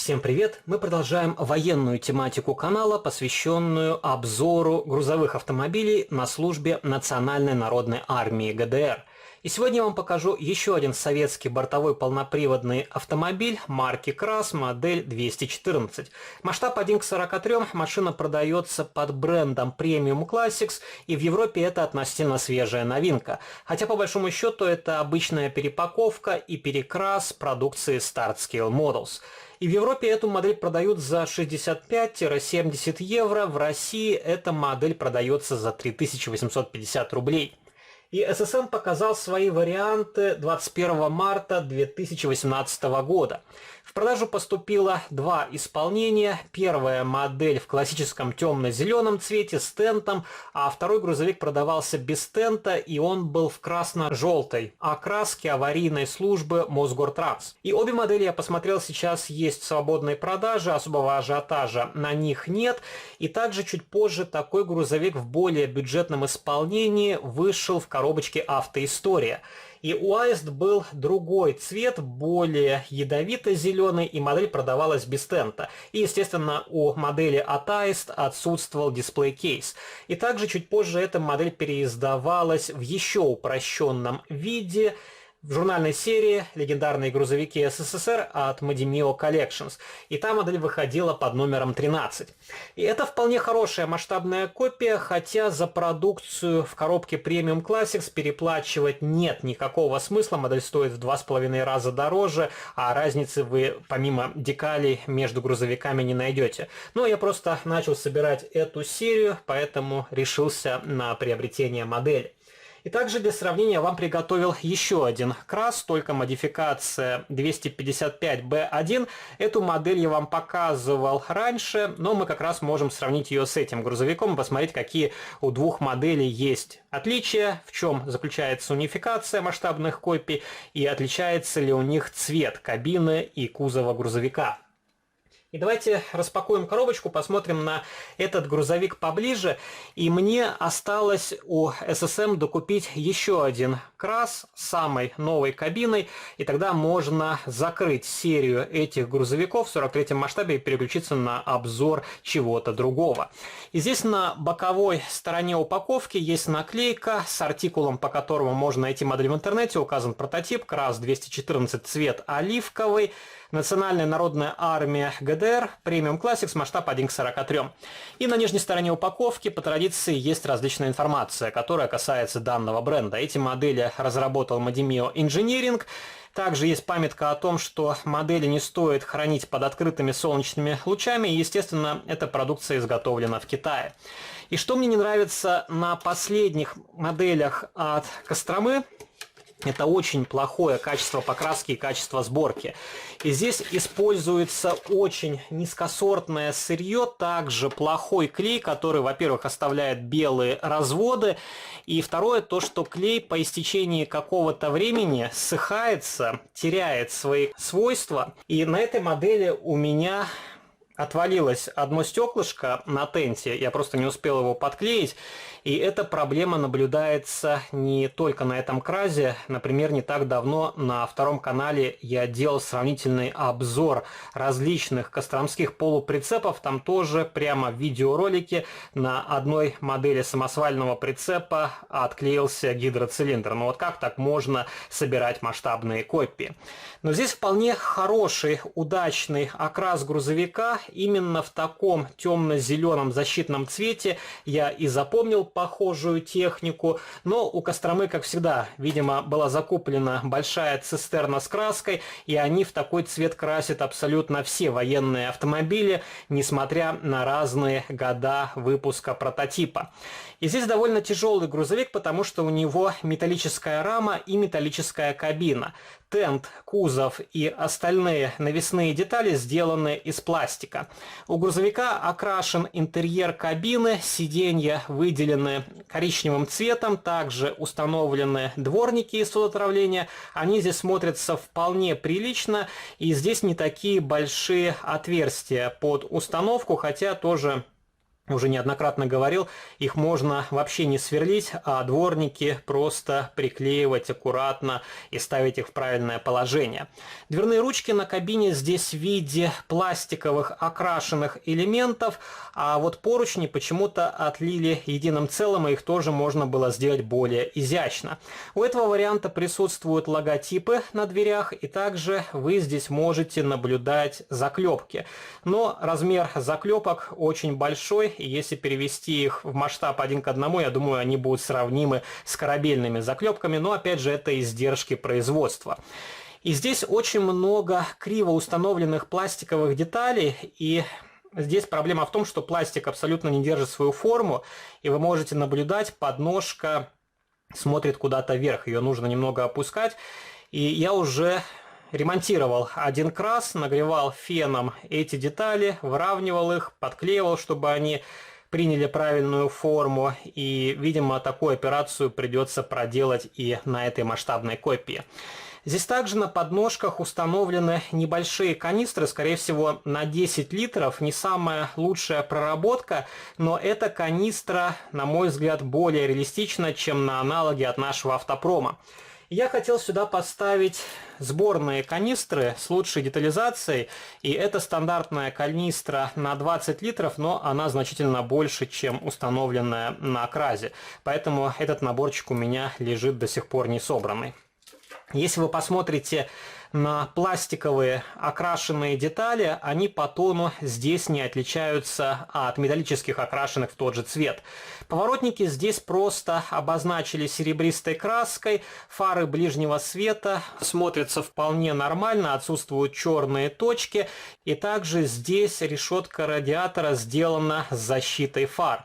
Всем привет! Мы продолжаем военную тематику канала, посвященную обзору грузовых автомобилей на службе Национальной народной армии ГДР. И сегодня я вам покажу еще один советский бортовой полноприводный автомобиль марки КРАС, модель 214. Масштаб 1:43, машина продается под брендом Premium Classics, и в Европе это относительно свежая новинка. Хотя по большому счету это обычная перепаковка и перекрас продукции Start Scale Models. И в Европе эту модель продают за 65-70 евро, в России эта модель продается за 3850 рублей. И ССН показал свои варианты 21 марта 2018 года. В продажу поступило два исполнения. Первая модель в классическом темно-зеленом цвете с тентом, а второй грузовик продавался без тента, и он был в красно-желтой окраске аварийной службы Мосгортранс. И обе модели я посмотрел, сейчас есть в свободной продаже, особого ажиотажа на них нет. И также чуть позже такой грузовик в более бюджетном исполнении вышел в коробочке «Автоистория». И у Аист был другой цвет, более ядовито-зеленый, и модель продавалась без тента. И, естественно, у модели от Аист отсутствовал дисплей-кейс. И также чуть позже эта модель переиздавалась в еще упрощенном виде в журнальной серии «Легендарные грузовики СССР» от Madimio Collections. И та модель выходила под номером 13. И это вполне хорошая масштабная копия, хотя за продукцию в коробке Premium Classics переплачивать нет никакого смысла. Модель стоит в 2,5 раза дороже, а разницы вы помимо декалей между грузовиками не найдете. Но я просто начал собирать эту серию, поэтому решился на приобретение модели. И также для сравнения я вам приготовил еще один КРАС, только модификация 255B1. Эту модель я вам показывал раньше, но мы как раз можем сравнить ее с этим грузовиком и посмотреть, какие у двух моделей есть отличия, в чем заключается унификация масштабных копий и отличается ли у них цвет кабины и кузова грузовика. И давайте распакуем коробочку, посмотрим на этот грузовик поближе. И мне осталось у ССМ докупить еще один КРАС с самой новой кабиной. И тогда можно закрыть серию этих грузовиков в 43-м масштабе и переключиться на обзор чего-то другого. И здесь на боковой стороне упаковки есть наклейка с артикулом, по которому можно найти модель в интернете. Указан прототип КРАС 214, цвет оливковый. Национальная народная армия ГДР, Premium Classics, масштаб 1:43. И на нижней стороне упаковки по традиции есть различная информация, которая касается данного бренда. Эти модели разработал Madimio Engineering. Также есть памятка о том, что модели не стоит хранить под открытыми солнечными лучами, и, естественно, эта продукция изготовлена в Китае. И что мне не нравится на последних моделях от Костромы, это очень плохое качество покраски и качество сборки. И здесь используется очень низкосортное сырье, также плохой клей, который, во-первых, оставляет белые разводы. И второе, то, что клей по истечении какого-то времени ссыхается, теряет свои свойства. И на этой модели у меня отвалилось одно стеклышко на тенте, я просто не успел его подклеить, и эта проблема наблюдается не только на этом КРАСе. Например, не так давно на втором канале я делал сравнительный обзор различных костромских полуприцепов, там тоже прямо в видеоролике на одной модели самосвального прицепа отклеился гидроцилиндр. Ну вот как так можно собирать масштабные копии? Но здесь вполне хороший, удачный окрас грузовика. Именно в таком темно-зеленом защитном цвете я и запомнил похожую технику. Но у Костромы, как всегда, видимо, была закуплена большая цистерна с краской, и они в такой цвет красят абсолютно все военные автомобили, несмотря на разные года выпуска прототипа. И здесь довольно тяжелый грузовик, потому что у него металлическая рама и металлическая кабина. Тент, кузов и остальные навесные детали сделаны из пластика. У грузовика окрашен интерьер кабины, сиденья выделены коричневым цветом, также установлены дворники из фотоотравления. Они здесь смотрятся вполне прилично, и здесь не такие большие отверстия под установку, хотя тоже уже неоднократно говорил, их можно вообще не сверлить, а дворники просто приклеивать аккуратно и ставить их в правильное положение. Дверные ручки на кабине здесь в виде пластиковых окрашенных элементов, а вот поручни почему-то отлили единым целым, и их тоже можно было сделать более изящно. У этого варианта присутствуют логотипы на дверях, и также вы здесь можете наблюдать заклепки. Но размер заклепок очень большой, и если перевести их в масштаб 1 к 1, я думаю, они будут сравнимы с корабельными заклепками, но опять же это издержки производства. И здесь очень много криво установленных пластиковых деталей, и здесь проблема в том, что пластик абсолютно не держит свою форму, и вы можете наблюдать, подножка смотрит куда-то вверх, ее нужно немного опускать, и я уже ремонтировал один крас, нагревал феном эти детали, выравнивал их, подклеивал, чтобы они приняли правильную форму. И, видимо, такую операцию придется проделать и на этой масштабной копии. Здесь также на подножках установлены небольшие канистры, скорее всего, на 10 литров. Не самая лучшая проработка, но эта канистра, на мой взгляд, более реалистична, чем на аналоге от нашего автопрома. Я хотел сюда поставить сборные канистры с лучшей детализацией, и это стандартная канистра на 20 литров, но она значительно больше, чем установленная на кразе. Поэтому этот наборчик у меня лежит до сих пор не собранный. Если вы посмотрите на пластиковые окрашенные детали, они по тону здесь не отличаются от металлических, окрашенных в тот же цвет. Поворотники здесь просто обозначили серебристой краской, фары ближнего света смотрятся вполне нормально, отсутствуют черные точки, и также здесь решетка радиатора сделана с защитой фар.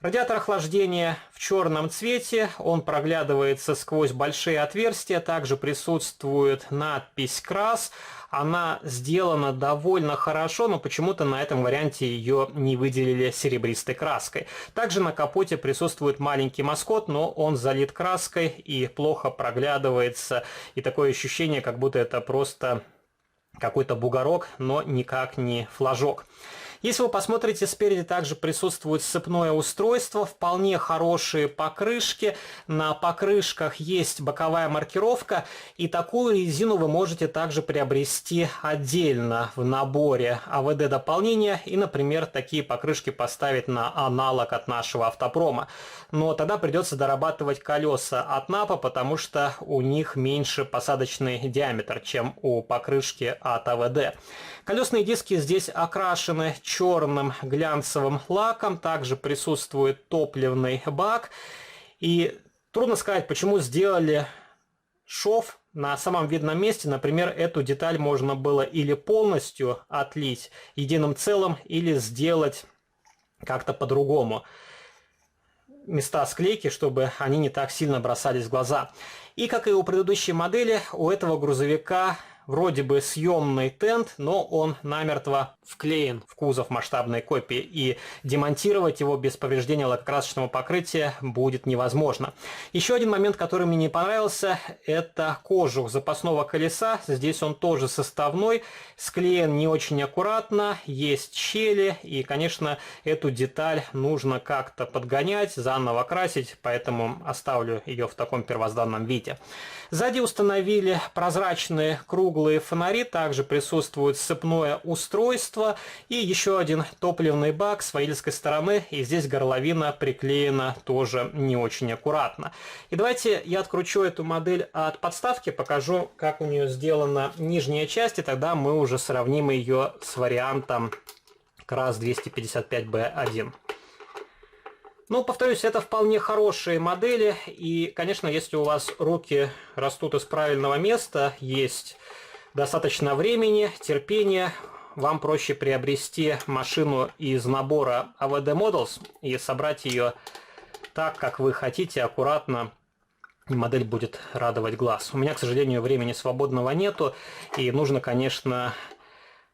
Радиатор охлаждения в черном цвете, он проглядывается сквозь большие отверстия, также присутствует надпись «КРАС». Она сделана довольно хорошо, но почему-то на этом варианте ее не выделили серебристой краской. Также на капоте присутствует маленький маскот, но он залит краской и плохо проглядывается. И такое ощущение, как будто это просто какой-то бугорок, но никак не флажок. Если вы посмотрите, спереди также присутствует сцепное устройство, вполне хорошие покрышки. На покрышках есть боковая маркировка, и такую резину вы можете также приобрести отдельно в наборе АВД дополнения и, например, такие покрышки поставить на аналог от нашего автопрома. Но тогда придется дорабатывать колеса от НАПа, потому что у них меньше посадочный диаметр, чем у покрышки от АВД. Колесные диски здесь окрашены черным глянцевым лаком, также присутствует топливный бак. И трудно сказать, почему сделали шов на самом видном месте. Например, эту деталь можно было или полностью отлить единым целым, или сделать как-то по-другому. Места склейки, чтобы они не так сильно бросались в глаза. И как и у предыдущей модели, у этого грузовика вроде бы съемный тент, но он намертво вклеен в кузов масштабной копии, и демонтировать его без повреждения лакокрасочного покрытия будет невозможно. Еще один момент, который мне не понравился, это кожух запасного колеса. Здесь он тоже составной, склеен не очень аккуратно, есть щели, и, конечно, эту деталь нужно как-то подгонять, заново красить, поэтому оставлю ее в таком первозданном виде. Сзади установили прозрачные круглые фонари, также присутствует сцепное устройство и еще один топливный бак с водительской стороны, и здесь горловина приклеена тоже не очень аккуратно. И давайте я откручу эту модель от подставки, покажу, как у нее сделана нижняя часть, и тогда мы уже сравним ее с вариантом КРАС 255B1. Ну, повторюсь, это вполне хорошие модели, и, конечно, если у вас руки растут из правильного места, есть достаточно времени, терпения, вам проще приобрести машину из набора AVD Models и собрать ее так, как вы хотите, аккуратно, и модель будет радовать глаз. У меня, к сожалению, времени свободного нету, и нужно, конечно,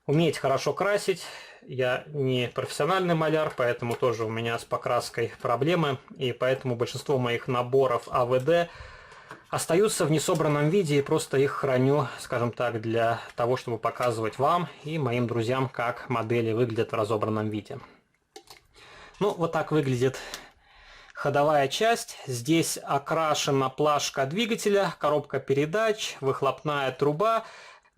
уметь хорошо красить. Я не профессиональный маляр, поэтому тоже у меня с покраской проблемы, и поэтому большинство моих наборов АВД остаются в несобранном виде, и просто их храню, скажем так, для того, чтобы показывать вам и моим друзьям, как модели выглядят в разобранном виде. Ну, вот так выглядит ходовая часть. Здесь окрашена плашка двигателя, коробка передач, выхлопная труба.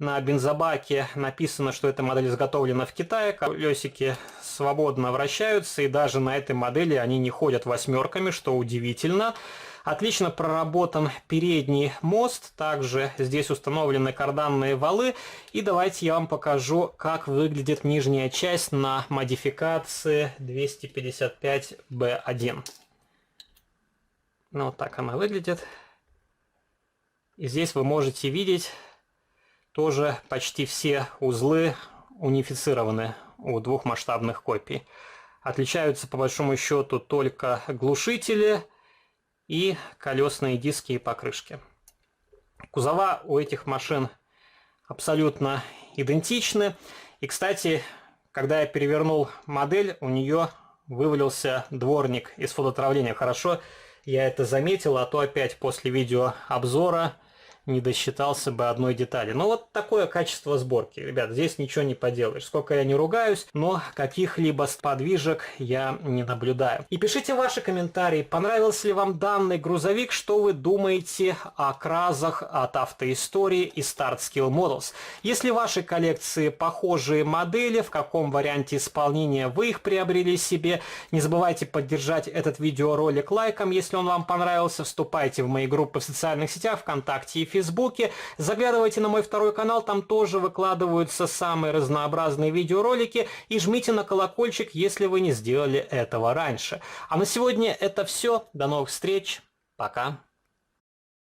На бензобаке написано, что эта модель изготовлена в Китае. Колесики свободно вращаются, и даже на этой модели они не ходят восьмерками, что удивительно. Отлично проработан передний мост. Также здесь установлены карданные валы. И давайте я вам покажу, как выглядит нижняя часть на модификации 255B1. Ну, вот так она выглядит. И здесь вы можете видеть, тоже почти все узлы унифицированы у двух масштабных копий. Отличаются по большому счету только глушители и колесные диски и покрышки. Кузова у этих машин абсолютно идентичны. И, кстати, когда я перевернул модель, у нее вывалился дворник из фототравления. Хорошо, я это заметил, а то опять после видеообзора не досчитался бы одной детали. Но вот такое качество сборки. Ребят, здесь ничего не поделаешь. Сколько я не ругаюсь, но каких-либо подвижек я не наблюдаю. И пишите ваши комментарии, понравился ли вам данный грузовик, что вы думаете о кразах от Автоистории и Start Skill Models. Если в вашей коллекции похожие модели, в каком варианте исполнения вы их приобрели себе, не забывайте поддержать этот видеоролик лайком, если он вам понравился. Вступайте в мои группы в социальных сетях, ВКонтакте и Фейсбуке. Заглядывайте на мой второй канал, там тоже выкладываются самые разнообразные видеоролики. И жмите на колокольчик, если вы не сделали этого раньше. А на сегодня это все. До новых встреч. Пока.